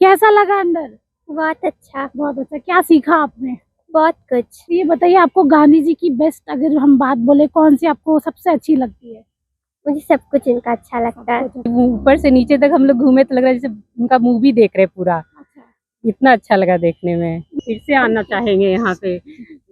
कैसा लगा अंदर? बहुत अच्छा। बहुत अच्छा। क्या सीखा आपने? बहुत कुछ। ये बताइए, आपको गांधी जी की बेस्ट अगर हम बात बोले, कौन सी आपको सबसे अच्छी लगती है? मुझे सब कुछ इनका अच्छा लगता है। ऊपर से नीचे तक हम लोग घूमे तो लग रहा है जैसे उनका मूवी देख रहे पूरा। अच्छा। इतना अच्छा लगा देखने में, फिर से आना चाहेंगे यहाँ पे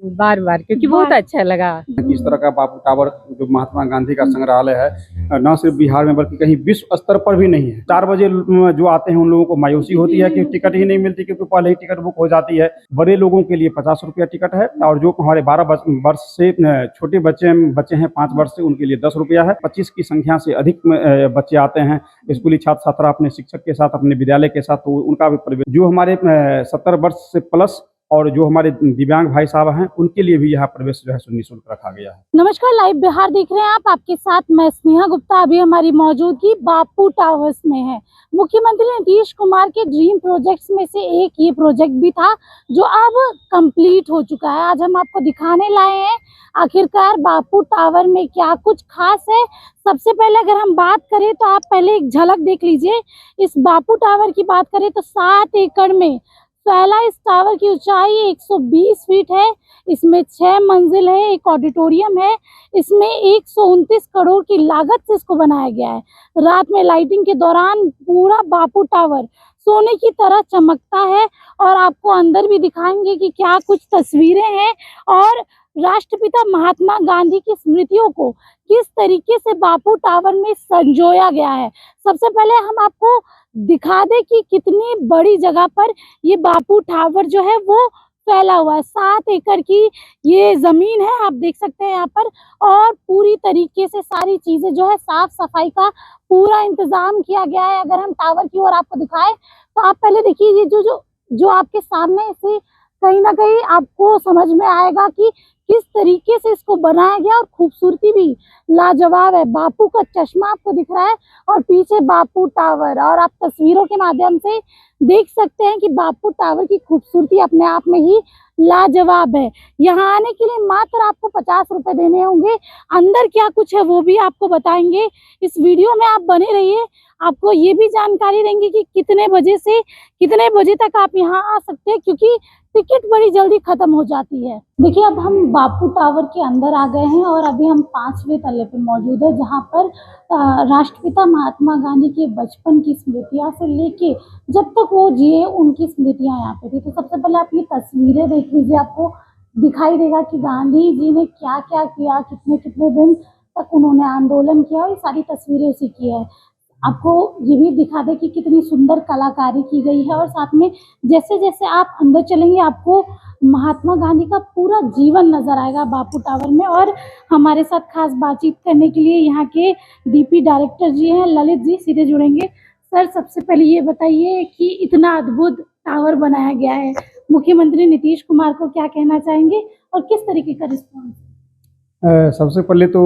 बार बार, क्योंकि बहुत अच्छा लगा। इस तरह का बापू टावर जो महात्मा गांधी का संग्रहालय है, न सिर्फ बिहार में बल्कि कहीं विश्व स्तर पर भी नहीं है। 4 बजे जो आते हैं उन लोगों को मायूसी होती है कि टिकट ही नहीं मिलती, क्योंकि पहले ही टिकट बुक हो जाती है। बड़े लोगों के लिए 50 रुपया टिकट है, और जो हमारे 12 वर्ष से छोटे बच्चे हैं 5 वर्ष से, उनके लिए 10 रुपया है। 25 की संख्या से अधिक बच्चे आते हैं, स्कूली छात्र छात्रा अपने शिक्षक के साथ, अपने विद्यालय के साथ, तो उनका भी प्रवेश। जो हमारे 70 वर्ष से प्लस और जो हमारे दिव्यांग भाई साहब हैं, उनके लिए भी यहाँ प्रवेश जो है निःशुल्क रखा गया है। नमस्कार, लाइव बिहार देख रहे हैं आप। आपके साथ मैं स्नेहा गुप्ता। अभी हमारी मौजूदगी बापू टावर्स में है। मुख्यमंत्री नीतीश कुमार के ड्रीम प्रोजेक्ट्स में से एक ये प्रोजेक्ट भी था, जो अब कंप्लीट हो चुका है। आज हम आपको दिखाने लाए हैं आखिरकार बापू टावर में क्या कुछ खास है। सबसे पहले अगर हम बात करें तो आप पहले एक झलक देख लीजिए। इस बापू टावर की बात करें तो 7 एकड़ में फैला इस टावर की ऊंचाई 120 फीट है। इसमें 6 मंजिल है, एक ऑडिटोरियम है। इसमें 129 करोड़ की लागत से इसको बनाया गया है। रात में लाइटिंग के दौरान पूरा बापू टावर सोने की तरह चमकता है। और आपको अंदर भी दिखाएंगे कि क्या कुछ तस्वीरें हैं और राष्ट्रपिता महात्मा गांधी की स्मृतियों को किस तरीके से बापू टावर में संजोया गया है। सबसे पहले हम आपको दिखा दें कि कितनी बड़ी जगह पर ये बापू टावर जो है वो फैला हुआ है। 7 एकड़ की ये जमीन है, आप देख सकते हैं यहाँ पर। और पूरी तरीके से सारी चीजें जो है, साफ सफाई का पूरा इंतजाम किया गया है। अगर हम टावर की ओर आपको दिखाएं तो आप पहले देखिए, ये जो आपके सामने से कहीं ना कहीं आपको समझ में आएगा कि किस तरीके से इसको बनाया गया। और खूबसूरती भी लाजवाब है। बापू का चश्मा आपको दिख रहा है और पीछे बापू टावर, और आप तस्वीरों के माध्यम से देख सकते हैं कि बापू टावर की खूबसूरती अपने आप में ही लाजवाब है। यहाँ आने के लिए मात्र आपको 50 रुपए देने होंगे। अंदर क्या कुछ है वो भी आपको बताएंगे। इस वीडियो में आप बने रहिए। आपको ये भी जानकारी देंगे कि कितने बजे से कितने बजे तक आप यहाँ आ सकते हैं, क्योंकि टिकट बड़ी जल्दी खत्म हो जाती है। देखिए, अब हम बापू टावर के अंदर आ गए हैं और अभी हम 5वें तल्ले पे मौजूद है, जहाँ पर राष्ट्रपिता महात्मा गांधी के बचपन की स्मृतियां से लेके जब तक वो जिए उनकी स्मृतियां यहाँ पे थी। तो सबसे पहले आप ये तस्वीरें देख लीजिए, आपको दिखाई देगा कि गांधी जी ने क्या क्या किया, कितने कितने दिन तक उन्होंने आंदोलन किया, और ये सारी तस्वीरें उसी की है। आपको ये भी दिखा दे कि कितनी सुंदर कलाकारी की गई है। और साथ में जैसे जैसे आप अंदर चलेंगे, आपको महात्मा गांधी का पूरा जीवन नजर आएगा बापू टावर में। और हमारे साथ खास बातचीत करने के लिए यहाँ के डीपी डायरेक्टर जी हैं, ललित जी, सीधे जुड़ेंगे। सर, सबसे पहले ये बताइए कि इतना अद्भुत टावर बनाया गया है, मुख्यमंत्री नीतीश कुमार को क्या कहना चाहेंगे और किस तरीके का रिस्पॉन्स? सबसे पहले तो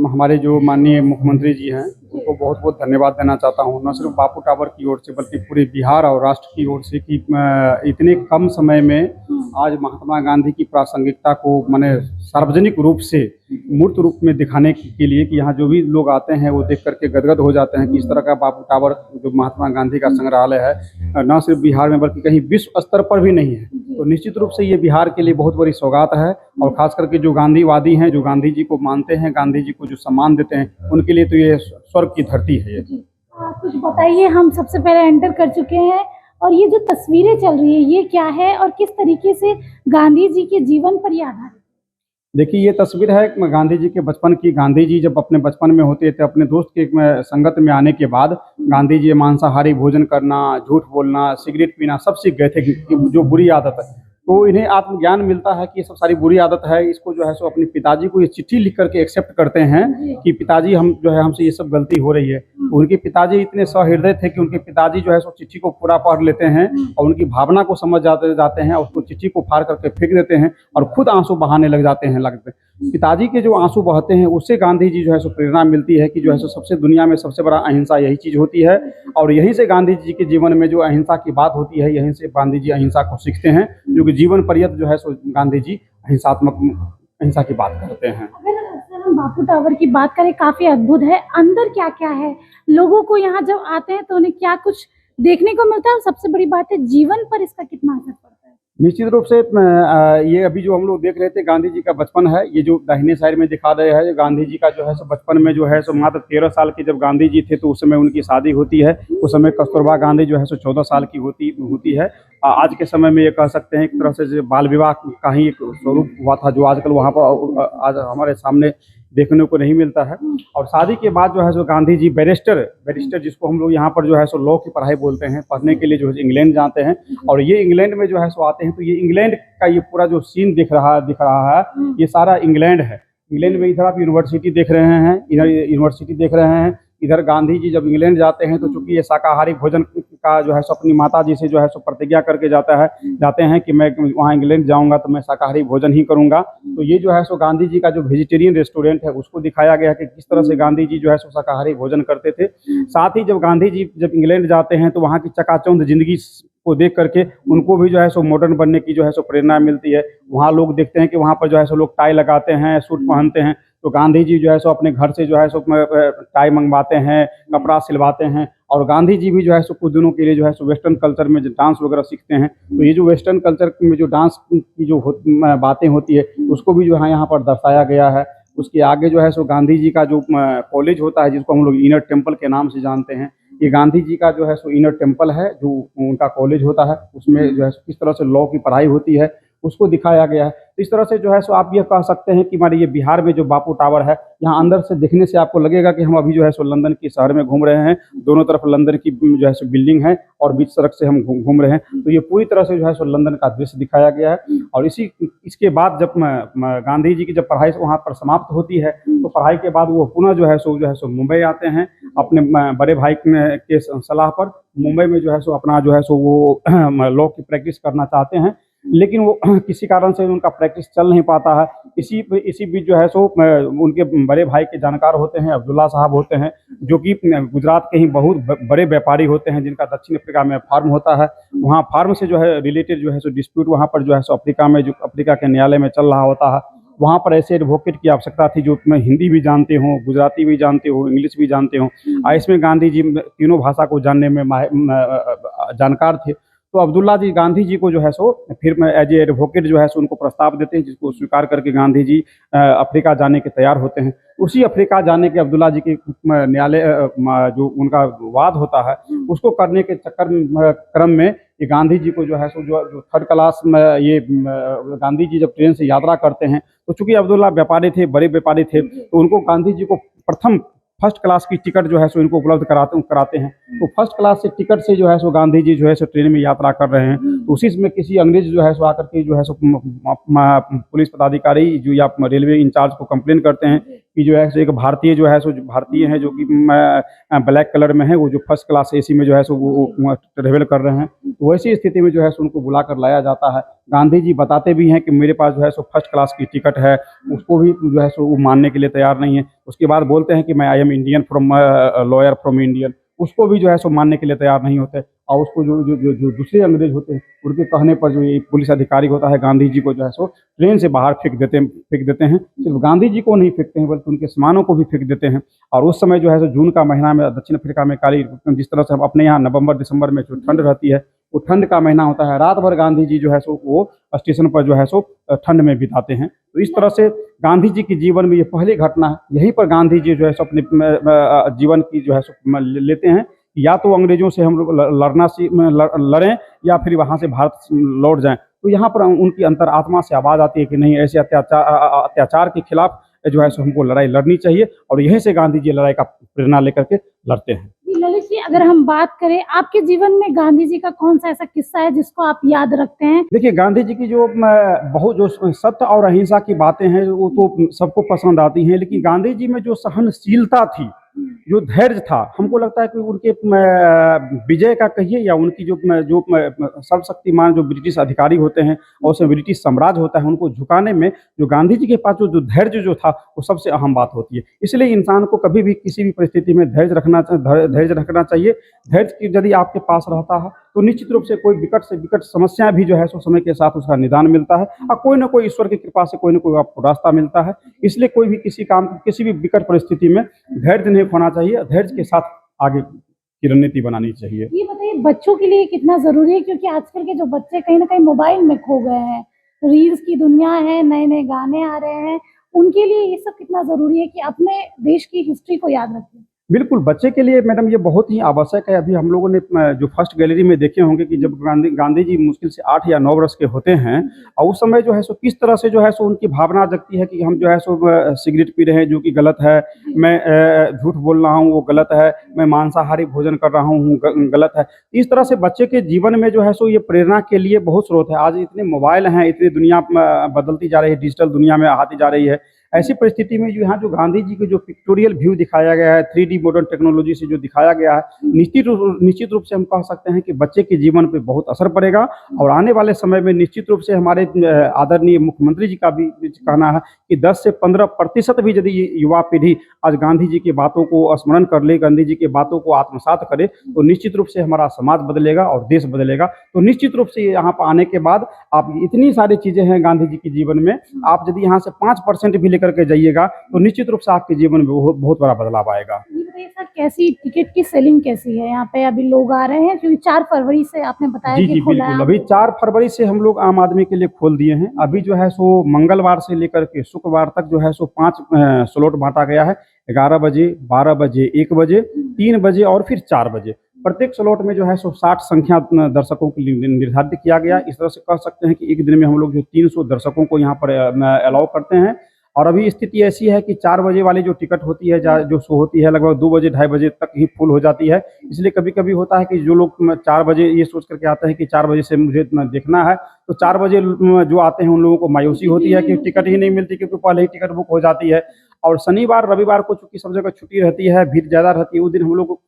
हमारे जो माननीय मुख्यमंत्री जी हैं, उनको बहुत बहुत धन्यवाद देना चाहता हूं, न सिर्फ बापू टावर की ओर से बल्कि पूरे बिहार और राष्ट्र की ओर से, कि इतने कम समय में आज महात्मा गांधी की प्रासंगिकता को माने सार्वजनिक रूप से मूर्त रूप में दिखाने के लिए, कि यहाँ जो भी लोग आते हैं वो देख करके गदगद हो जाते हैं कि इस तरह का बापू टावर जो महात्मा गांधी का संग्रहालय है, न सिर्फ बिहार में बल्कि कहीं विश्व स्तर पर भी नहीं है। तो निश्चित रूप से ये बिहार के लिए बहुत बड़ी सौगात है। और खास करके जो गांधीवादी हैं, जो गांधी जी को मानते हैं, गांधी जी को जो सम्मान देते हैं, उनके लिए तो ये स्वर्ग की धरती है। ये कुछ बताइए। हम सबसे पहले एंटर कर चुके हैं, और ये जो तस्वीरें चल रही है ये क्या है और किस तरीके से गांधी जी के जीवन पर ये आधारित? देखिए, ये तस्वीर है गांधी जी के बचपन की। गांधी जी जब अपने बचपन में होते थे, अपने दोस्त के संगत में आने के बाद गांधी जी मांसाहारी भोजन करना, झूठ बोलना, सिगरेट पीना सब सीख गए थे, कि जो बुरी आदत है। तो इन्हें आत्मज्ञान मिलता है कि ये सब सारी बुरी आदत है। इसको जो है सो अपने पिताजी को ये चिट्ठी लिख करके एक्सेप्ट करते हैं कि पिताजी हम जो है हमसे ये सब गलती हो रही है। उनके पिताजी इतने सहृदय थे कि उनके पिताजी जो है सो चिट्ठी को पूरा पढ़ लेते हैं और उनकी भावना को समझ जाते हैं, और उसको चिट्ठी को फाड़ करके फेंक देते हैं और खुद आंसू बहाने लग जाते हैं। पिताजी के जो आंसू बहते हैं उससे गांधी जी जो है सो प्रेरणा मिलती है कि जो है सो सबसे दुनिया में सबसे बड़ा अहिंसा यही चीज़ होती है। और यहीं से गांधी जी के जीवन में जो अहिंसा की बात होती है, यहीं से गांधी जी अहिंसा को सीखते हैं, जो कि जीवन पर्यंत जो है सो गांधी जी अहिंसा की बात करते हैं। अगर हम बापू टावर की बात करें, काफी अद्भुत है। अंदर क्या क्या है, लोगों को यहाँ जब आते हैं तो उन्हें क्या कुछ देखने को मिलता है। और सबसे बड़ी बात है, जीवन पर इसका कितना असर पड़ता है। निश्चित रूप से ये अभी जो हम लोग देख रहे थे गांधी जी का बचपन है, ये जो दाहिने साइड में दिखा रहे हैं गांधी जी का जो है सो बचपन में जो है सो मात्र 13 साल के जब गांधी जी थे तो उस समय उनकी शादी होती है। उस समय कस्तूरबा गांधी जो है सो 14 साल की होती है। आज के समय में ये कह सकते हैं एक तरह से जो बाल विवाह का ही एक स्वरूप हुआ था, जो आजकल वहाँ पर आज हमारे सामने देखने को नहीं मिलता है। और शादी के बाद जो है सो गांधी जी बैरिस्टर जिसको हम लोग यहाँ पर जो है सो लॉ की पढ़ाई बोलते हैं, पढ़ने के लिए जो है इंग्लैंड जाते हैं। और ये इंग्लैंड में जो है सो आते हैं, तो ये इंग्लैंड का ये पूरा जो सीन दिख रहा है ये सारा इंग्लैंड है। इंग्लैंड में इधर आप यूनिवर्सिटी देख रहे हैं, इधर यूनिवर्सिटी देख रहे हैं। इधर गांधी जी जब इंग्लैंड जाते हैं तो चूंकि ये शाकाहारी भोजन का जो है सो अपनी माता जी से जो है सो प्रतिज्ञा करके जाते हैं कि मैं वहाँ इंग्लैंड जाऊंगा तो मैं शाकाहारी भोजन ही करूंगा। तो ये जो है सो गांधी जी का जो वेजिटेरियन रेस्टोरेंट है उसको दिखाया गया है कि किस तरह से गांधी जी जो है सो शाकाहारी भोजन करते थे। साथ ही जब गांधी जी जब इंग्लैंड जाते हैं तो वहाँ की चकाचौंध जिंदगी को देख करके उनको भी जो है सो मॉडर्न बनने की जो है सो प्रेरणा मिलती है। वहाँ लोग देखते हैं कि वहाँ पर जो है सो लोग टाई लगाते हैं, सूट पहनते हैं, तो गांधी जी जो है सो अपने घर से जो है सो टाई मंगवाते हैं, कपड़ा सिलवाते हैं। और गांधी जी भी जो है सो कुछ दिनों के लिए जो है सो वेस्टर्न कल्चर में डांस वगैरह सीखते हैं। तो ये जो वेस्टर्न कल्चर में जो डांस की जो बातें होती है उसको भी जो है यहाँ पर दर्शाया गया है। उसके आगे जो है सो गांधी जी का जो कॉलेज होता है जिसको हम लोग इनर टेम्पल के नाम से जानते हैं, ये गांधी जी का जो है सो इनर टेम्पल है, जो उनका कॉलेज होता है। उसमें जो है किस तरह से लॉ की पढ़ाई होती है उसको दिखाया गया है। तो इस तरह से जो है सो आप ये कह सकते हैं कि हमारे ये बिहार में जो बापू टावर है, यहाँ अंदर से देखने से आपको लगेगा कि हम अभी जो है सो लंदन के शहर में घूम रहे हैं। दोनों तरफ लंदन की जो है सो बिल्डिंग है और बीच सड़क से हम घूम रहे हैं। तो ये पूरी तरह से जो है सो लंदन का दृश्य दिखाया गया है। और इसके बाद जब गांधी जी की जब पढ़ाई वहाँ पर समाप्त होती है तो पढ़ाई के बाद वो पुनः जो है सो मुंबई आते हैं अपने बड़े भाई के सलाह पर। मुंबई में जो है सो अपना जो है सो वो लॉ की प्रैक्टिस करना चाहते हैं, लेकिन वो किसी कारण से उनका प्रैक्टिस चल नहीं पाता है। इसी बीच जो है सो उनके बड़े भाई के जानकार होते हैं, अब्दुल्ला साहब होते हैं, जो कि गुजरात के ही बहुत बड़े व्यापारी होते हैं जिनका दक्षिण अफ्रीका में फार्म होता है। वहाँ फार्म से जो है रिलेटेड जो है सो डिस्प्यूट वहाँ पर जो है सो अफ्रीका के न्यायालय में चल रहा होता है। वहाँ पर ऐसे एडवोकेट की आवश्यकता थी जो हिंदी भी जानते हो, गुजराती भी जानते हो, इंग्लिश भी जानते हो। इसमें गांधी जी तीनों भाषा को जानने में जानकार थे। तो अब्दुल्ला जी गांधी जी को जो है सो फिर एज ए एडवोकेट जो है सो उनको प्रस्ताव देते हैं, जिसको स्वीकार करके गांधी जी अफ्रीका जाने के तैयार होते हैं। उसी अफ्रीका जाने के अब्दुल्ला जी के न्यायालय जो उनका वाद होता है उसको करने के क्रम में ये गांधी जी को जो है सो जो थर्ड क्लास में ये गांधी जी जब ट्रेन से यात्रा करते हैं तो चूंकि अब्दुल्ला व्यापारी थे, बड़े व्यापारी थे, तो उनको गांधी जी को प्रथम फर्स्ट क्लास की टिकट जो है सो इनको उपलब्ध कराते हैं। तो फर्स्ट क्लास से टिकट से जो है सो गांधी जी जो है सो ट्रेन में यात्रा कर रहे हैं। तो उसी में किसी अंग्रेज जो है सो आकर के जो है सो पुलिस पदाधिकारी जो या रेलवे इंचार्ज को कंप्लेन करते हैं कि जो है सो एक भारतीय जो है सो भारतीय है जो कि ब्लैक कलर में है, वो जो फर्स्ट क्लास एसी में जो है सो वो ट्रेवल कर रहे हैं। तो वैसी स्थिति में जो है सो उनको बुला कर लाया जाता है। गांधी जी बताते भी हैं कि मेरे पास जो है सो फर्स्ट क्लास की टिकट है, उसको भी जो है सो वो मानने के लिए तैयार नहीं है। उसके बाद बोलते हैं कि मैं I am Indian from lawyer from Indian, उसको भी जो है सो मानने के लिए तैयार नहीं होते। और उसको जो दूसरे अंग्रेज होते हैं उनके कहने पर जो ये पुलिस अधिकारी होता है गांधी जी को जो है सो ट्रेन से बाहर फेंक देते हैं। सिर्फ गांधी जी को नहीं फेंकते हैं बल्कि उनके सामानों को भी फेंक देते हैं। और उस समय जो है सो जून का महीना में दक्षिण अफ्रीका में काली जिस तरह से हम अपने यहाँ नवंबर दिसंबर में जो ठंड रहती है वो ठंड का महीना होता है। रात भर गांधी जी जो है सो वो स्टेशन पर जो है सो ठंड में बिताते हैं। तो इस तरह से गांधी जी के जीवन में ये पहली घटना है। यहीं पर गांधी जी जो है सो अपने जीवन की जो है सो लेते हैं, या तो अंग्रेजों से हम लोग लड़ें या फिर वहाँ से भारत लौट जाएं। तो यहाँ पर उनकी अंतर आत्मा से आवाज़ आती है कि नहीं, ऐसे अत्याचार के खिलाफ जो है सो हमको लड़ाई लड़नी चाहिए। और यहीं से गांधी जी लड़ाई का प्रेरणा लेकर के लड़ते हैं। ललित जी, अगर हम बात करें आपके जीवन में गांधी जी का कौन सा ऐसा किस्सा है जिसको आप याद रखते हैं? देखिए, गांधी जी की जो बहुत जो सत्य और अहिंसा की बातें हैं वो तो सबको पसंद आती हैं, लेकिन गांधी जी में जो सहनशीलता थी, जो धैर्य था, हमको लगता है कि उनके विजय का कहिए या उनकी जो सर्वशक्तिमान जो ब्रिटिश अधिकारी होते हैं और उसमें ब्रिटिश साम्राज्य होता है, उनको झुकाने में जो गांधी जी के पास जो धैर्य जो था वो सबसे अहम बात होती है। इसलिए इंसान को कभी भी किसी भी परिस्थिति में धैर्य रखना चाहिए। धैर्य यदि आपके पास रहता है तो निश्चित रूप से कोई विकट से विकट समस्या भी जो है सो समय के साथ उसका निदान मिलता है और कोई ना कोई ईश्वर की कृपा से कोई ना कोई आपको रास्ता मिलता है। इसलिए कोई भी किसी भी विकट परिस्थिति में धैर्य नहीं खोना चाहिए, धैर्य के साथ आगे की रणनीति बनानी चाहिए। ये बताइए, बच्चों के लिए कितना ज़रूरी है, क्योंकि आजकल के जो बच्चे कहीं ना कहीं मोबाइल में खो गए हैं, रील्स की दुनिया है, नए नए गाने आ रहे हैं, उनके लिए ये सब कितना ज़रूरी है कि अपने देश की हिस्ट्री को याद रखें। बिल्कुल, बच्चे के लिए मैडम ये बहुत ही आवश्यक है। अभी हम लोगों ने जो फर्स्ट गैलरी में देखे होंगे कि जब गांधी जी मुश्किल से 8 या 9 वर्ष के होते हैं और उस समय जो है सो किस तरह से जो है सो उनकी भावना जगती है कि हम जो है सो सिगरेट पी रहे हैं जो कि गलत है, मैं झूठ बोल रहा हूँ वो गलत है, मैं मांसाहारी भोजन कर रहा हूँ गलत है। इस तरह से बच्चे के जीवन में जो है सो ये प्रेरणा के लिए बहुत स्रोत है। आज इतने मोबाइल हैं, इतनी दुनिया बदलती जा रही है, डिजिटल दुनिया में आती जा रही है। ऐसी परिस्थिति में जो यहाँ जो गांधी जी के जो पिक्टोरियल व्यू दिखाया गया है, 3D मॉडर्न टेक्नोलॉजी से जो दिखाया गया है, निश्चित रूप से हम कह सकते हैं कि बच्चे के जीवन पे बहुत असर पड़ेगा। और आने वाले समय में निश्चित रूप से हमारे आदरणीय मुख्यमंत्री जी का भी कहना है कि 10 से 15% भी यदि युवा पीढ़ी आज गांधी जी की बातों को स्मरण कर ले, गांधी जी की बातों को आत्मसात करे, तो निश्चित रूप से हमारा समाज बदलेगा और देश बदलेगा। तो निश्चित रूप से यहाँ पर आने के बाद आप इतनी सारी चीज़ें हैं गांधी जी के जीवन में, आप यदि यहाँ से 5% भी करके जाइएगा तो निश्चित रूप से आपके जीवन में बहुत बड़ा बदलाव आएगा। ये बताइए सर, कैसी टिकट की सेलिंग कैसी है यहाँ पे? अभी लोग आ रहे हैं क्योंकि 4 फरवरी से आपने बताया जी कि जी खुला है। बिल्कुल, अभी 4 फरवरी से हम लोग आम आदमी के लिए खोल दिए हैं। अभी जो है सो मंगलवार से लेकर के शुक्रवार तक जो है सो 5 स्लॉट बांटा गया है, 11 बजे, 12 बजे, 1 बजे, 3 बजे और फिर 4 बजे। प्रत्येक स्लॉट में जो है सो 60 संख्या दर्शकों के लिए निर्धारित किया गया। इस तरह से कह सकते हैं कि एक दिन में हम लोग जो 300 दर्शकों को यहाँ पर अलाउ करते हैं। और अभी स्थिति ऐसी है कि 4 बजे वाली जो टिकट होती है, जो शो होती है, लगभग 2 बजे 2:30 बजे तक ही फुल हो जाती है। इसलिए कभी कभी होता है कि जो लोग 4 बजे ये सोच करके आते हैं कि 4 बजे से मुझे देखना है, तो 4 बजे जो आते हैं उन लोगों को मायूसी होती है कि टिकट ही नहीं मिलती, क्योंकि पहले ही टिकट बुक हो जाती है। और शनिवार रविवार को चूंकि सब जगह छुट्टी रहती है, भीड़ ज़्यादा रहती है, उस दिन हम लोग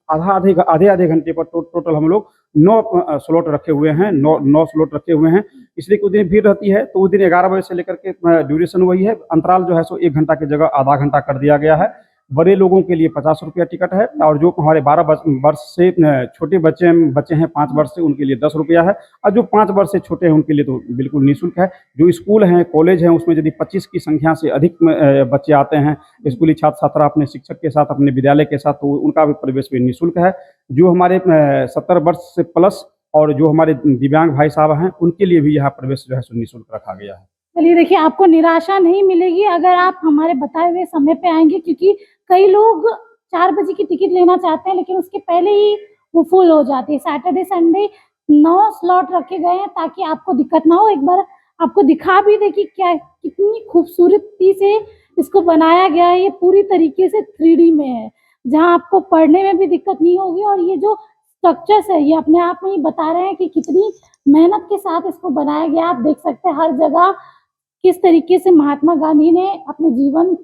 आधे आधे घंटे पर टोटल हम लोग 9 स्लॉट रखे हुए हैं, 9 स्लॉट रखे हुए हैं। इसलिए उस दिन भीड़ रहती है, तो उस दिन 11 बजे से लेकर के ड्यूरेशन वही है, अंतराल जो है सो 1 घंटा की जगह आधा घंटा कर दिया गया है। बड़े लोगों के लिए 50 रुपया टिकट है, और जो हमारे 12 वर्ष से छोटे बच्चे हैं 5 वर्ष से, उनके लिए 10 रुपया है। और जो 5 वर्ष से छोटे हैं उनके लिए तो बिल्कुल निःशुल्क है। जो स्कूल हैं, कॉलेज हैं, उसमें यदि 25 की संख्या से अधिक बच्चे आते हैं, स्कूली छात्र छात्रा अपने शिक्षक के साथ, अपने विद्यालय के साथ, तो उनका भी प्रवेश भी निःशुल्क है। जो हमारे 70 वर्ष से प्लस और जो हमारे दिव्यांग भाई साहब हैं, उनके लिए भी यहाँ प्रवेश जो है सो निःशुल्क रखा गया है। चलिए देखिए, आपको निराशा नहीं मिलेगी अगर आप हमारे बताए हुए समय पे आएंगे, क्योंकि कई लोग 4 बजे की टिकट लेना चाहते हैं लेकिन उसके पहले ही वो फुल हो जाती है। सैटरडे संडे 9 स्लॉट रखे गए हैं ताकि आपको दिक्कत ना हो। एक बार आपको दिखा भी दे कि क्या कितनी खूबसूरती से इसको बनाया गया है। ये पूरी तरीके से 3D में है, जहाँ आपको पढ़ने में भी दिक्कत नहीं होगी। और ये जो स्ट्रक्चर्स है, ये अपने आप में ही बता रहे हैं कि कितनी मेहनत के साथ इसको बनाया गया। आप देख सकते हैं हर जगह किस तरीके से महात्मा गांधी ने अपने जीवन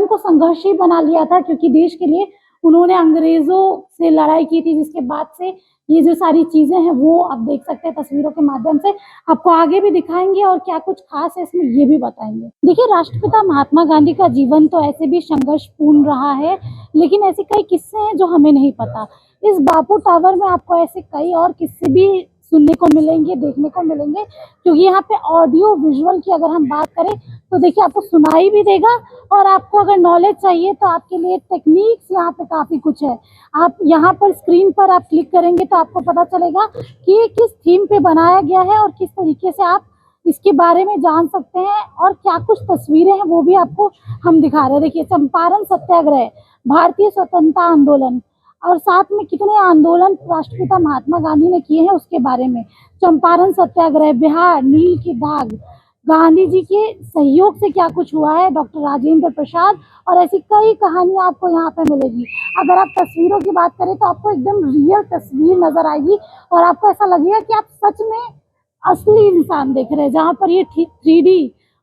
को संघर्षी बना लिया था, क्योंकि देश के लिए उन्होंने अंग्रेजों से लड़ाई की थी, जिसके बाद से ये जो सारी चीजें हैं वो आप देख सकते हैं तस्वीरों के माध्यम से। आपको आगे भी दिखाएंगे और क्या कुछ खास है इसमें ये भी बताएंगे। देखिए, राष्ट्रपिता महात्मा गांधी का जीवन तो ऐसे भी संघर्षपूर्ण रहा है, लेकिन ऐसे कई किस्से हैं जो हमें नहीं पता। इस बापू टावर में आपको ऐसे कई और किस्से भी सुनने को मिलेंगे, देखने को मिलेंगे, क्योंकि यहाँ पे ऑडियो विजुअल की अगर हम बात करें तो देखिए आपको सुनाई भी देगा। और आपको अगर नॉलेज चाहिए तो आपके लिए टेक्निक्स यहाँ पे काफ़ी कुछ है। आप यहाँ पर स्क्रीन पर आप क्लिक करेंगे तो आपको पता चलेगा कि ये किस थीम पे बनाया गया है और किस तरीके से आप इसके बारे में जान सकते हैं। और क्या कुछ तस्वीरें हैं वो भी आपको हम दिखा रहे हैं। देखिए, चंपारण सत्याग्रह, भारतीय स्वतंत्रता आंदोलन, और साथ में कितने आंदोलन राष्ट्रपिता महात्मा गांधी ने किए हैं उसके बारे में। चंपारण सत्याग्रह, बिहार, नील की दाग, गांधी जी के सहयोग से क्या कुछ हुआ है, डॉक्टर राजेंद्र प्रसाद, और ऐसी कई कहानियां आपको यहाँ पे मिलेगी। अगर आप तस्वीरों की बात करें तो आपको एकदम रियल तस्वीर नजर आएगी और आपको ऐसा लगेगा कि आप सच में असली इंसान देख रहे हैं, जहाँ पर ये 3D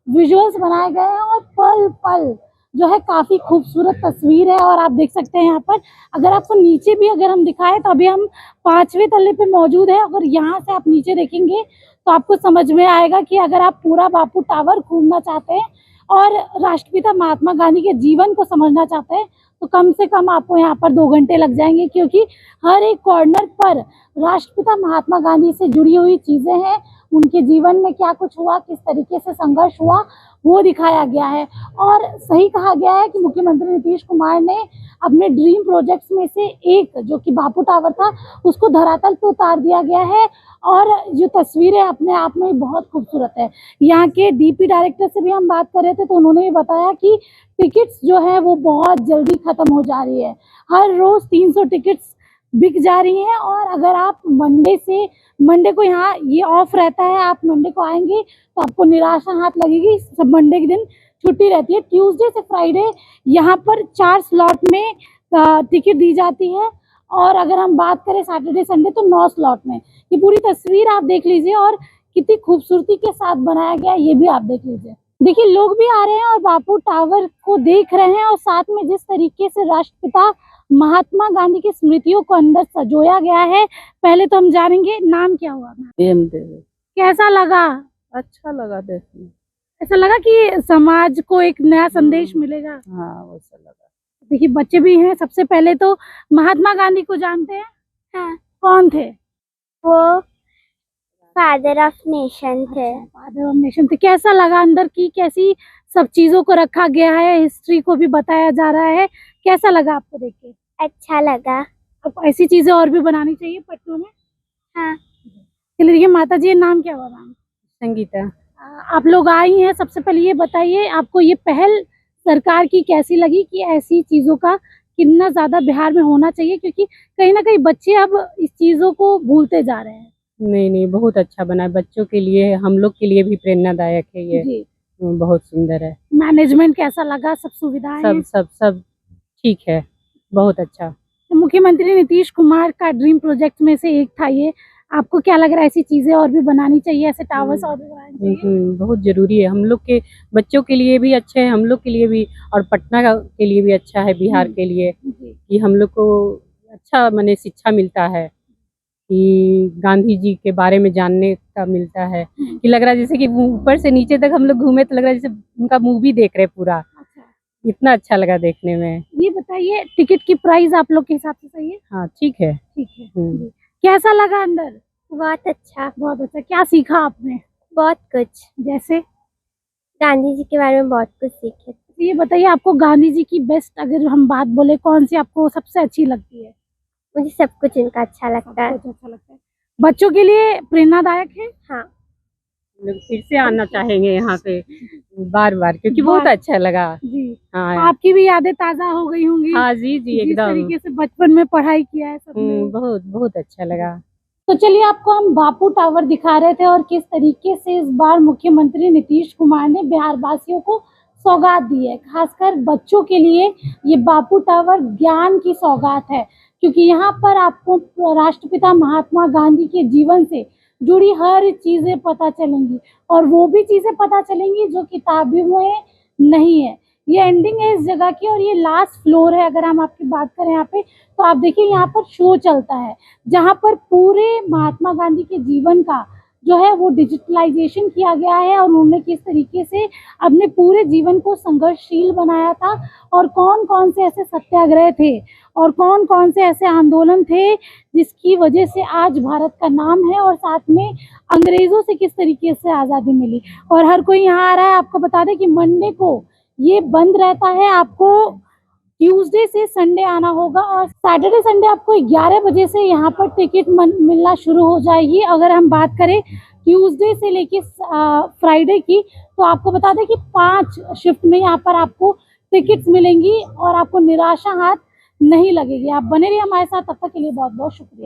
विजुअल्स बनाए गए हैं। और पल पल जो है काफ़ी खूबसूरत तस्वीर है। और आप देख सकते हैं यहाँ पर, अगर आपको नीचे भी अगर हम दिखाएं तो अभी हम 5वें तल्ले पे मौजूद है। अगर यहाँ से आप नीचे देखेंगे तो आपको समझ में आएगा कि अगर आप पूरा बापू टावर घूमना चाहते हैं और राष्ट्रपिता महात्मा गांधी के जीवन को समझना चाहते हैं तो कम से कम आपको यहाँ पर 2 घंटे लग जाएंगे, क्योंकि हर एक कॉर्नर पर राष्ट्रपिता महात्मा गांधी से जुड़ी हुई चीज़ें हैं। उनके जीवन में क्या कुछ हुआ, किस तरीके से संघर्ष हुआ, वो दिखाया गया है। और सही कहा गया है कि मुख्यमंत्री नीतीश कुमार ने अपने ड्रीम प्रोजेक्ट्स में से एक जो कि बापू टावर था उसको धरातल पे उतार दिया गया है। और जो तस्वीरें अपने आप में बहुत खूबसूरत है। यहाँ के डीपी डायरेक्टर से भी हम बात कर रहे थे तो उन्होंने भी बताया कि टिकट्स जो है वो बहुत जल्दी खत्म हो जा रही है। हर रोज 300 टिकट्स बिक जा रही हैं। और अगर आप मंडे को यहाँ ये ऑफ रहता है, आप मंडे को आएंगे तो आपको निराशा हाथ लगेगी। सब मंडे के दिन छुट्टी रहती है। ट्यूसडे से फ्राइडे यहाँ पर 4 स्लॉट में टिकट दी जाती है। और अगर हम बात करें सैटरडे संडे तो 9 स्लॉट में। ये पूरी तस्वीर आप देख लीजिए और कितनी खूबसूरती के साथ बनाया गया है ये भी आप देख लीजिए। देखिए लोग भी आ रहे हैं और बापू टावर को देख रहे हैं और साथ में जिस तरीके से राष्ट्रपिता महात्मा गांधी की स्मृतियों को अंदर सजोया गया है। पहले तो हम जानेंगे नाम क्या हुआ आपका? प्रेम देवी। कैसा लगा? अच्छा लगा देखने। ऐसा लगा कि समाज को एक नया संदेश मिलेगा। हाँ वैसा लगा। देखिए बच्चे भी हैं। सबसे पहले तो महात्मा गांधी को जानते हैं? हाँ, कौन थे? वो फादर ऑफ नेशन थे। फादर ऑफ नेशन थे। कैसा लगा अंदर की कैसी सब चीजों को रखा गया है, हिस्ट्री को भी बताया जा रहा है, कैसा लगा आपको देख के? अच्छा लगा। आपको ऐसी चीजें और भी बनानी चाहिए पटना में। हाँ, चलिए देखिए माता जी नाम क्या हुआ मैम? संगीता। आप लोग आई हैं, सबसे पहले ये बताइए आपको ये पहल सरकार की कैसी लगी कि ऐसी चीजों का कितना ज्यादा बिहार में होना चाहिए, क्योंकि कहीं ना कहीं बच्चे अब इस चीजों को भूलते जा रहे हैं। नहीं बहुत अच्छा बना है, बच्चों के लिए हम लोग के लिए भी प्रेरणादायक है ये। जी। बहुत सुंदर है। मैनेजमेंट कैसा लगा? सब सुविधाएं हैं? सब ठीक है, बहुत अच्छा। तो मुख्यमंत्री नीतीश कुमार का ड्रीम प्रोजेक्ट में से एक था ये। आपको क्या लग रहा है ऐसी चीजें और भी बनानी चाहिए, ऐसे टावर्स और भी बनाने चाहिए? बहुत जरूरी है। हम लोग के बच्चों के लिए भी अच्छे हैं, हम लोग के लिए भी, और पटना के लिए भी अच्छा है, बिहार के लिए जी। कि हम लोग को अच्छा माने शिक्षा मिलता है कि गांधी जी के बारे में जानने का मिलता है। कि लग रहा है जैसे कि ऊपर से नीचे तक हम लोग घूमे तो लग रहा है जैसे उनका मूवी देख रहे पूरा। अच्छा, इतना अच्छा लगा देखने में। ये बताइए टिकट की प्राइस आप लोग के हिसाब से सही है? हाँ ठीक है। ठीक है। हम्म। जी। कैसा लगा अंदर? बहुत अच्छा। बहुत अच्छा। क्या सीखा आपने? बहुत कुछ। जैसे गांधी जी के बारे में बहुत कुछ सीखे। ये बताइए आपको गांधी जी की बेस्ट अगर हम बात बोले कौन सी आपको सबसे अच्छी लगती है? मुझे सब कुछ इनका अच्छा लगता है। सबसे अच्छा लगता है। बच्चों के लिए प्रेरणादायक है। हाँ, हम लोग फिर से आना चाहेंगे यहाँ पे बार बार, क्योंकि बहुत अच्छा लगा। जी। हाँ आपकी भी यादें ताजा हो गई होंगी। हाँ जी जिस एकदम। तरीके से बचपन में पढ़ाई किया है सबने। बहुत अच्छा लगा। तो चलिए आपको हम बापू टावर दिखा रहे थे और किस तरीके से इस बार मुख्यमंत्री नीतीश कुमार ने बिहार वासियों को सौगात दी है। खासकर बच्चों के लिए ये बापू टावर ज्ञान की सौगात है, क्योंकि यहाँ पर आपको राष्ट्रपिता महात्मा गांधी के जीवन से जुड़ी हर चीजें पता चलेंगी और वो भी चीजें पता चलेंगी जो किताबों में नहीं है। ये एंडिंग है इस जगह की और ये लास्ट फ्लोर है। अगर हम आपकी बात करें यहाँ पे तो आप देखिए यहाँ पर शो चलता है जहाँ पर पूरे महात्मा गांधी के जीवन का जो है वो डिजिटलाइजेशन किया गया है और उन्होंने किस तरीके से अपने पूरे जीवन को संघर्षशील बनाया था और कौन कौन से ऐसे सत्याग्रह थे और कौन कौन से ऐसे आंदोलन थे जिसकी वजह से आज भारत का नाम है और साथ में अंग्रेजों से किस तरीके से आज़ादी मिली। और हर कोई यहाँ आ रहा है। आपको बता दें कि मंडे को ये बंद रहता है। आपको ट्यूसडे से संडे आना होगा और सैटरडे संडे आपको 11 बजे से यहाँ पर टिकट मिलना शुरू हो जाएगी। अगर हम बात करें ट्यूसडे से लेके फ्राइडे की तो आपको बता दें कि 5 शिफ्ट में यहाँ पर आपको टिकट्स मिलेंगी और आपको निराशा हाथ नहीं लगेगी। आप बने रहिए हमारे साथ, तब तक के लिए बहुत बहुत शुक्रिया।